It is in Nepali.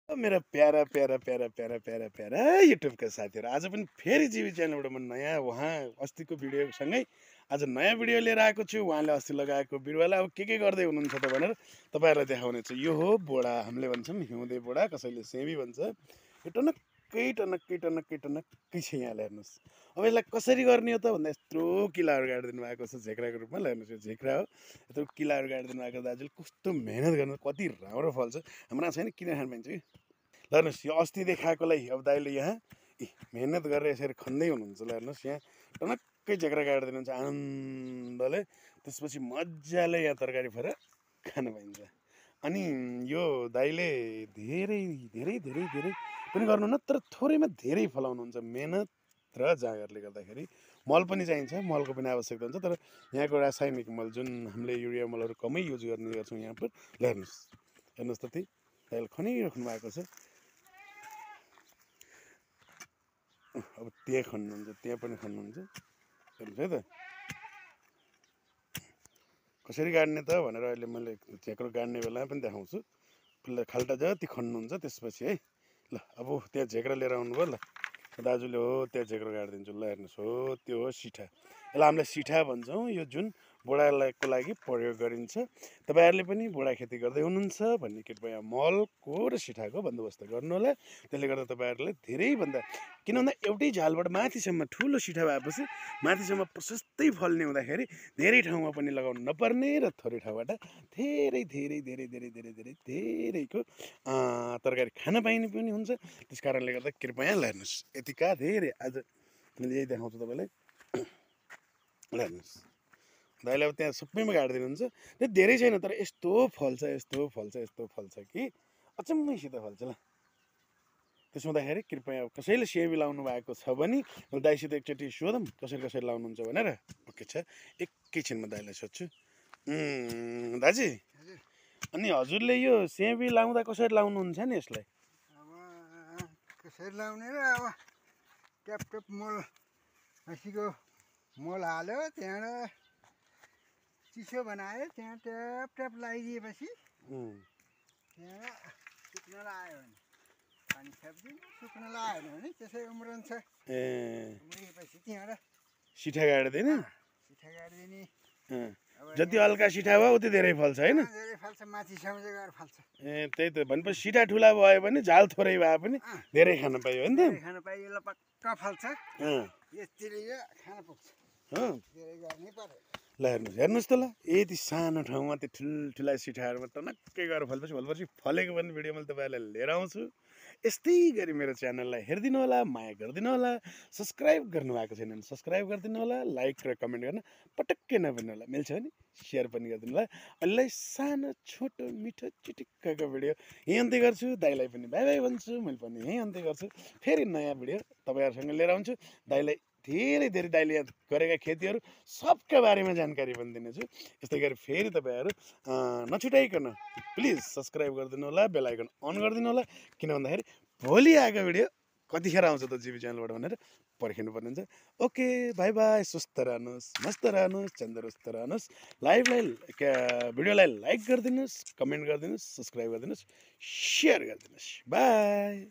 मेरा प्यारा प्यारा प्यारा प्यारा प्यारा प्यारा युट्युबका साथीहरू आज पनि फेरि जिबी च्यानलबाट म नयाँ उहाँ अस्तिको भिडियोसँगै आज नयाँ भिडियो लिएर आएको छु। उहाँले अस्ति लगाएको बिरुवालाई अब के गर्दै हुनुहुन्छ त भनेर तपाईँहरूलाई देखाउने छु। यो हो बोडा, हामीले भन्छौँ हिउँदे बोडा, कसैले सेमी भन्छ। यो टनक्कै टनक्कै टनक्कै टनक्कै छ। यहाँले हेर्नुहोस्, अब यसलाई कसरी गर्ने हो त भन्दा यत्रो किलाहरू गाडिदिनु भएको छ झेक्राको रूपमा। हेर्नुहोस्, यो झेक्रा हो, यत्रो किलाहरू गाडिदिनु भएको दाजुले कस्तो मेहनत गर्नु, कति राम्रो फल्छ। हाम्रो छैन किन खानु पाइन्छ कि। ल हेर्नुहोस्, यो अस्ति देखाएकोलाई अब दाइले यहाँ मेहनत गरेर यसरी खन्दै हुनुहुन्छ। ल हेर्नुहोस्, यहाँ टनक्कै झेक्रा काटिदिनुहुन्छ आनन्दले, त्यसपछि मजाले यहाँ तरकारी फरेर खान पाइन्छ। अनि यो दाइले धेरै धेरै धेरै धेरै पनि गर्नुहुन्न, तर थोरैमा धेरै फलाउनुहुन्छ। मेहनत र जाँगरले गर्दाखेरि मल पनि चाहिन्छ, मलको पनि आवश्यकता हुन्छ। तर यहाँको रासायनिक मल जुन हामीले युरिया मलहरू कमै युज गर्ने गर्छौँ यहाँ पर। ल हेर्नुहोस्, हेर्नुहोस् त त्यही दाइले खनिराख्नु भएको छ। अब त्यहाँ खन्नुहुन्छ, त्यहाँ पनि खन्नुहुन्छ। हेर्नुहोस् है त कसरी गाड्ने त भनेर अहिले मैले झेक्रो गाड्ने बेलामा पनि देखाउँछु। पहिला खाल्टा जति खन्नुहुन्छ त्यसपछि है। ल अब त्यहाँ झेक्रा लिएर आउनुभयो। ल दाजुले हो त्यहाँ झेक्रो गाडिदिन्छु। ल हेर्नुहोस्, हो त्यो हो सिठा। यसलाई हामीले सिठा भन्छौँ। यो जुन बोडाको लागि प्रयोग गरिन्छ। तपाईँहरूले पनि बोडा खेती गर्दै हुनुहुन्छ भन्ने कृपया मलको र सिठाको बन्दोबस्त गर्नु होला। त्यसले गर्दा तपाईँहरूले धेरैभन्दा, किन भन्दा एउटै झालबाट माथिसम्म ठुलो सिठा भएपछि माथिसम्म प्रशस्तै फल्ने हुँदाखेरि धेरै ठाउँमा पनि लगाउनु नपर्ने र थोरै ठाउँबाट धेरै धेरै धेरै धेरै धेरै धेरै धेरैको तरकारी खान पाइने पनि हुन्छ। त्यस कारणले गर्दा कृपया हेर्नुहोस्, यतिका धेरै आज मैले यही देखाउँछु तपाईँलाई। ल हेर्नुहोस्, दाइले अब त्यहाँ सबैमा गाडिदिनुहुन्छ। त्यो धेरै छैन, तर यस्तो फल्छ यस्तो फल्छ यस्तो फल्छ कि अचम्मैसित फल्छ। ल त्यसो हुँदाखेरि कृपया कसैले सेमी लाउनु भएको छ भने दाइसित एकचोटि सोधौँ कसरी कसरी लाउनुहुन्छ भनेर। ओके छ, एकैछिनमा दाइलाई सोध्छु। दाजु, अनि हजुरले यो सेमी लाउँदा कसरी लाउनुहुन्छ नि यसलाई? अब कसरी लाउने र अब ट्याप ट्याप मल खसीको मल हाल्यो, त्यहाँबाट चिसो बनायो, त्यहाँ ट्याप ट्याप लगाइदिएपछि त्यहाँ सुक्न लगायो भने पानी छापिदिनु, सुक्न लगाएन भने त्यसै उम्रन्छ। उम्रिएपछि त्यहाँबाट सिठा गाडिदिने, सिठा गाडिदिने। जति हल्का सिठा भयो उति धेरै फल्छ होइन? धेरै फल्छ, माथिसम्म चाहिँ गएर फल्छ। त्यही त भनेपछि सिठा ठुला भयो भने झाल थोरै भए पनि धेरै खान पाइयो होइन त? खान पाइयो, यसलाई पक्का फल्छ। यतिले यो खान पुग्छ, धेरै गर्नै पर्यो। ल हेर्नुहोस्, हेर्नुहोस् त ल, यति सानो ठाउँमा त्यो ठुल्ठुला सिठाहरूमा टनक्कै गएर फलेपछि भोलिपर्सि फलेको पनि भिडियो मैले तपाईँहरूलाई लिएर आउँछु। यस्तै गरी मेरो च्यानललाई हेरिदिनु होला, माया गरिदिनु होला। सब्सक्राइब गर्नुभएको छैन भने सब्सक्राइब गरिदिनु होला। लाइक र कमेन्ट गर्न पटक्कै नभन्नु होला। मिल्छ भने सेयर पनि गरिदिनु होला। अहिलेलाई सानो छोटो मिठो चिटिक्कको भिडियो यहीँ अन्त्य गर्छु। दाइलाई पनि बाई बाई भन्छु, मैले पनि यहीँ अन्त्य गर्छु। फेरि नयाँ भिडियो तपाईँहरूसँग लिएर आउँछु। दाइलाई धेरै धेरै दाइले यहाँ गरेका खेतीहरू सबका बारेमा जानकारी पनि दिनेछु। यस्तै गरी फेरि तपाईँहरू नछुटाइकन प्लिज सब्सक्राइब गरिदिनु होला, बेल आइकन अन गरिदिनु होला। किन भन्दाखेरि भोलि आएको भिडियो कतिखेर आउँछ त जिबी च्यानलबाट भनेर पर्खिनु पर्ने हुन्छ। ओके, बाई बाई, सुस्त रहनुहोस्, मस्त रहनुहोस्, चन्दरुस्त रहनुहोस्। भिडियोलाई लाइक गरिदिनुहोस्, कमेन्ट गरिदिनुहोस्, सब्सक्राइब गरिदिनुहोस्, सेयर गरिदिनुहोस्। बाई।